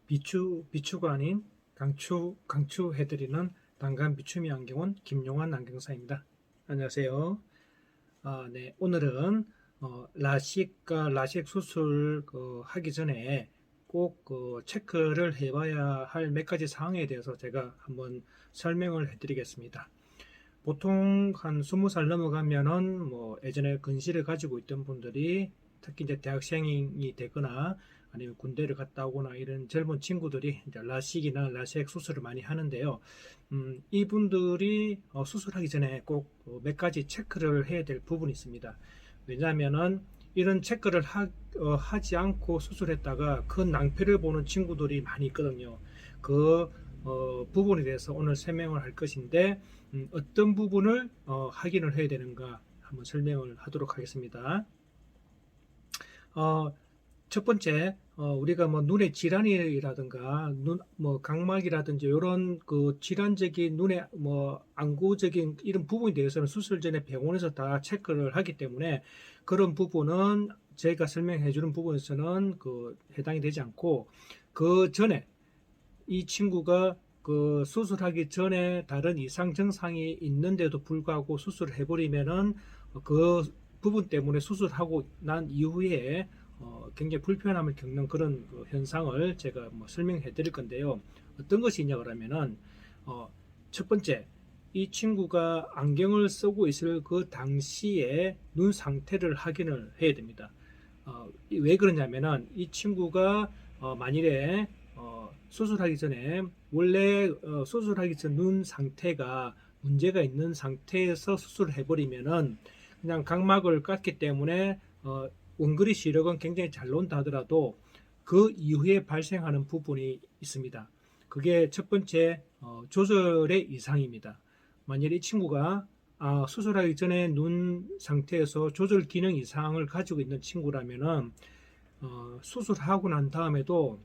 비추가 아닌 강추해드리는 단간 비추미 안경원 김용환 안경사입니다. 안녕하세요. 네, 오늘은 라식과 라식 수술 하기 전에 꼭 체크를 해봐야 할 몇 가지 사항에 대해서 제가 한번 설명을 해드리겠습니다. 보통 한 20살 넘어가면은 예전에 근시를 가지고 있던 분들이 특히 이제 대학생이 되거나 아니면 군대를 갔다 오거나 이런 젊은 친구들이 이제 라식이나 라섹 수술을 많이 하는데요. 이분들이 수술하기 전에 꼭 몇 가지 체크를 해야 될 부분이 있습니다. 왜냐하면은 이런 체크를 하지 않고 수술했다가 큰 낭패를 보는 친구들이 많이 있거든요. 그 부분에 대해서 오늘 설명을 할 것인데 어떤 부분을 확인을 해야 되는가 한번 설명을 하도록 하겠습니다. 첫 번째, 우리가 눈의 질환이라든가 각막이라든지 이런 질환적인 눈의 안구적인 이런 부분에 대해서는 수술 전에 병원에서 다 체크를 하기 때문에 그런 부분은 제가 설명해 주는 부분에서는 해당이 되지 않고, 그 전에 이 친구가 수술하기 전에 다른 이상 증상이 있는데도 불구하고 수술을 해버리면은 그 부분 때문에 수술하고 난 이후에 굉장히 불편함을 겪는 그런 현상을 제가 설명해 드릴 건데요. 어떤 것이 있냐 그러면은 첫 번째, 이 친구가 안경을 쓰고 있을 그 당시에 눈 상태를 확인을 해야 됩니다. 왜 그러냐면은 이 친구가 만일에 수술하기 전에 원래 수술하기 전 눈 상태가 문제가 있는 상태에서 수술을 해버리면은 그냥 각막을 깠기 때문에 원거리 시력은 굉장히 잘 나온다 하더라도 그 이후에 발생하는 부분이 있습니다. 그게 첫 번째 조절의 이상입니다. 만약 이 친구가 수술하기 전에 눈 상태에서 조절 기능 이상을 가지고 있는 친구라면은 수술하고 난 다음에도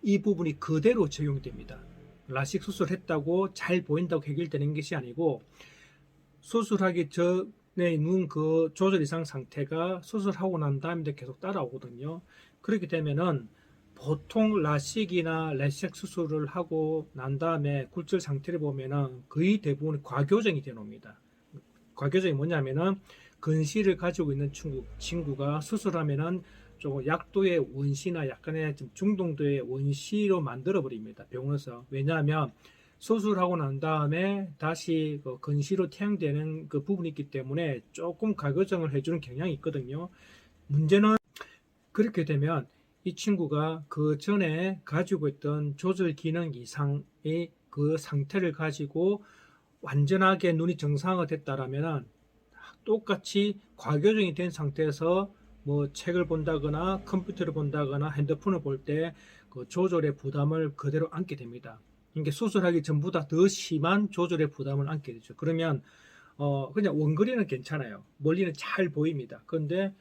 이 부분이 그대로 적용됩니다. 라식 수술했다고 잘 보인다고 해결되는 것이 아니고, 수술하기 전에 눈 조절 이상 상태가 수술하고 난 다음에 계속 따라오거든요. 그렇게 되면은 보통 라식이나 레섹 수술을 하고 난 다음에 굴절 상태를 보면은 거의 대부분 과교정이 되옵니다. 과교정이 뭐냐면은 근시를 가지고 있는 친구가 수술하면은 조금 약도의 원시나 약간의 좀 중동도의 원시로 만들어 버립니다, 병원에서. 왜냐하면 수술하고 난 다음에 다시 근시로 퇴행되는 그 부분이 있기 때문에 조금 과교정을 해주는 경향이 있거든요. 문제는 그렇게 되면 이 친구가 그 전에 가지고 있던 조절 기능 이상의 그 상태를 가지고 완전하게 눈이 정상화됐다라면 똑같이 과교정이 된 상태에서 책을 본다거나 컴퓨터를 본다거나 핸드폰을 볼 때 그 조절의 부담을 그대로 안게 됩니다. 이게 수술하기 전보다 더 심한 조절의 부담을 안게 되죠. 그러면 그냥 원거리는 괜찮아요. 멀리는 잘 보입니다. 그런데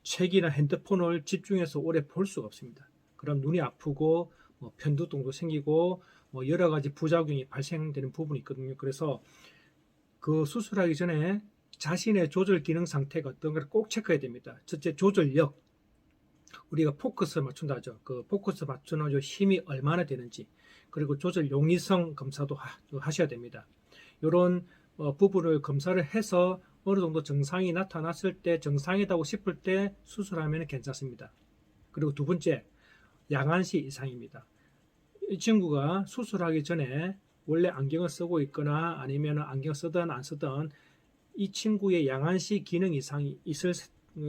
책이나 핸드폰을 집중해서 오래 볼 수가 없습니다. 그럼 눈이 아프고 편두통도 생기고 여러 가지 부작용이 발생되는 부분이 있거든요. 그래서 그 수술하기 전에 자신의 조절 기능 상태가 어떤가를 꼭 체크해야 됩니다. 첫째, 조절력. 우리가 포커스 맞춘다 하죠. 그 포커스 맞추는 힘이 얼마나 되는지, 그리고 조절 용이성 검사도 하셔야 됩니다. 이런 부분을 검사를 해서 어느 정도 증상이 나타났을 때, 정상이라고 싶을 때 수술하면 괜찮습니다. 그리고 두 번째, 양안시 이상입니다. 이 친구가 수술하기 전에 원래 안경을 쓰고 있거나 아니면 안경 쓰든 안 쓰든 이 친구의 양안시 기능 이상이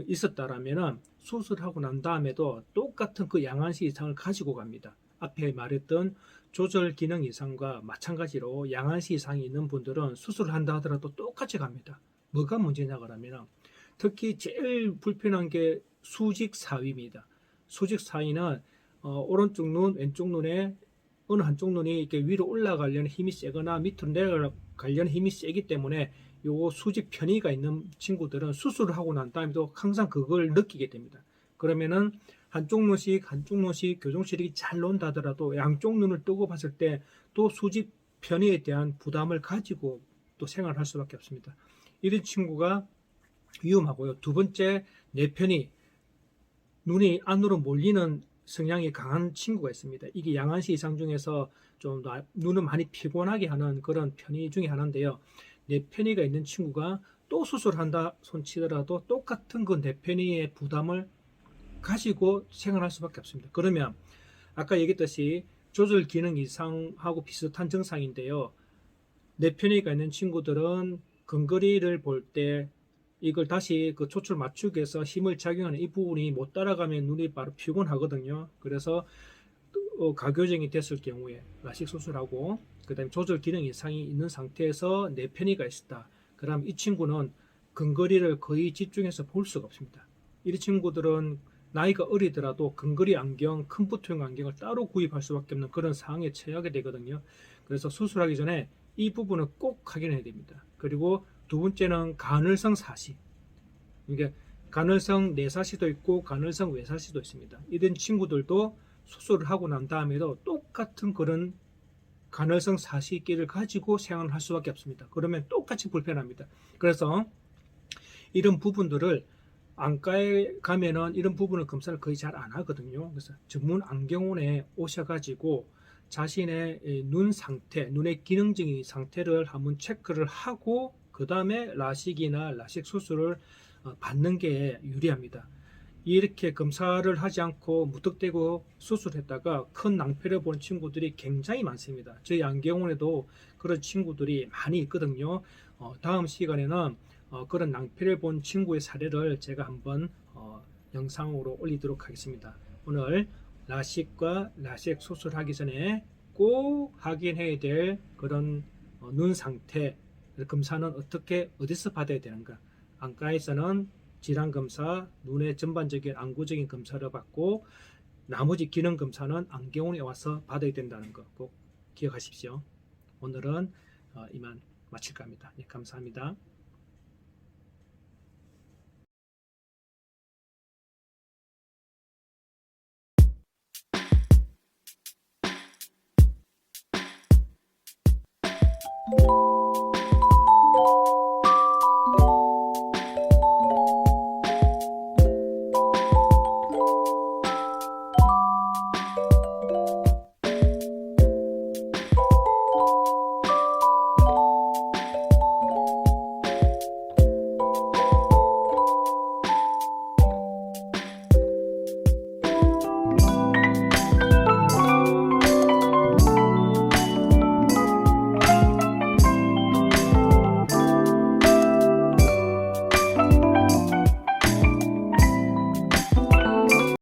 있었다라면 수술하고 난 다음에도 똑같은 그 양안시 이상을 가지고 갑니다. 앞에 말했던 조절 기능 이상과 마찬가지로 양안시 이상이 있는 분들은 수술을 한다 하더라도 똑같이 갑니다. 뭐가 문제냐 그러면 특히 제일 불편한 게 수직 사위입니다. 수직 사위는 오른쪽 눈, 왼쪽 눈에 어느 한쪽 눈이 이렇게 위로 올라가려는 힘이 세거나 밑으로 내려가려는 힘이 세기 때문에 요 수직 편의가 있는 친구들은 수술을 하고 난 다음에도 항상 그걸 느끼게 됩니다. 그러면은 한쪽 눈씩 교정 시력이 잘 나온다 하더라도 양쪽 눈을 뜨고 봤을 때 또 수직 편의에 대한 부담을 가지고 또 생활할 수밖에 없습니다. 이런 친구가 위험하고요. 두 번째, 내편이 눈이 안으로 몰리는 성향이 강한 친구가 있습니다. 이게 양안시 이상 중에서 좀 눈을 많이 피곤하게 하는 그런 편의 중에 하나인데요. 뇌편의가 있는 친구가 또 수술한다 손치더라도 똑같은 그 뇌편의의 부담을 가지고 생활할 수밖에 없습니다. 그러면 아까 얘기했듯이 조절 기능 이상하고 비슷한 증상인데요. 뇌편의가 있는 친구들은 근거리를 볼 때 이걸 다시 그 초출 맞추기 위해서 힘을 작용하는 이 부분이 못 따라가면 눈이 바로 피곤하거든요. 그래서 가교정이 됐을 경우에 라식 수술하고 그다음에 조절 기능 이상이 있는 상태에서 뇌편의가 있었다. 그럼 이 친구는 근거리를 거의 집중해서 볼 수가 없습니다. 이 친구들은 나이가 어리더라도 근거리 안경, 큰 부통형 안경을 따로 구입할 수밖에 없는 그런 상황에 처하게 되거든요. 그래서 수술하기 전에 이 부분은 꼭 확인해야 됩니다. 그리고 두 번째는 간헐성 사시. 이게 간헐성 내사시도 있고 간헐성 외사시도 있습니다. 이런 친구들도 수술을 하고 난 다음에도 똑같은 그런 간헐성 사시기를 가지고 생활을 할 수밖에 없습니다. 그러면 똑같이 불편합니다. 그래서 이런 부분들을 안과에 가면은 이런 부분을 검사를 거의 잘 안 하거든요. 그래서 전문 안경원에 오셔가지고 자신의 눈 상태, 눈의 기능적인 상태를 한번 체크를 하고 그 다음에 라식이나 라식 수술을 받는 게 유리합니다. 이렇게 검사를 하지 않고 무턱대고 수술했다가 큰 낭패를 본 친구들이 굉장히 많습니다. 저희 안경원에도 그런 친구들이 많이 있거든요. 다음 시간에는 그런 낭패를 본 친구의 사례를 제가 한번 영상으로 올리도록 하겠습니다. 오늘 라식과 라식 수술하기 전에 꼭 확인해야 될 그런 눈 상태 검사는 어떻게 어디서 받아야 되는가. 안과에서는 질환 검사, 눈의 전반적인 안구적인 검사를 받고 나머지 기능 검사는 안경원에 와서 받아야 된다는 거 꼭 기억하십시오. 오늘은 이만 마칠까 합니다. 네, 감사합니다.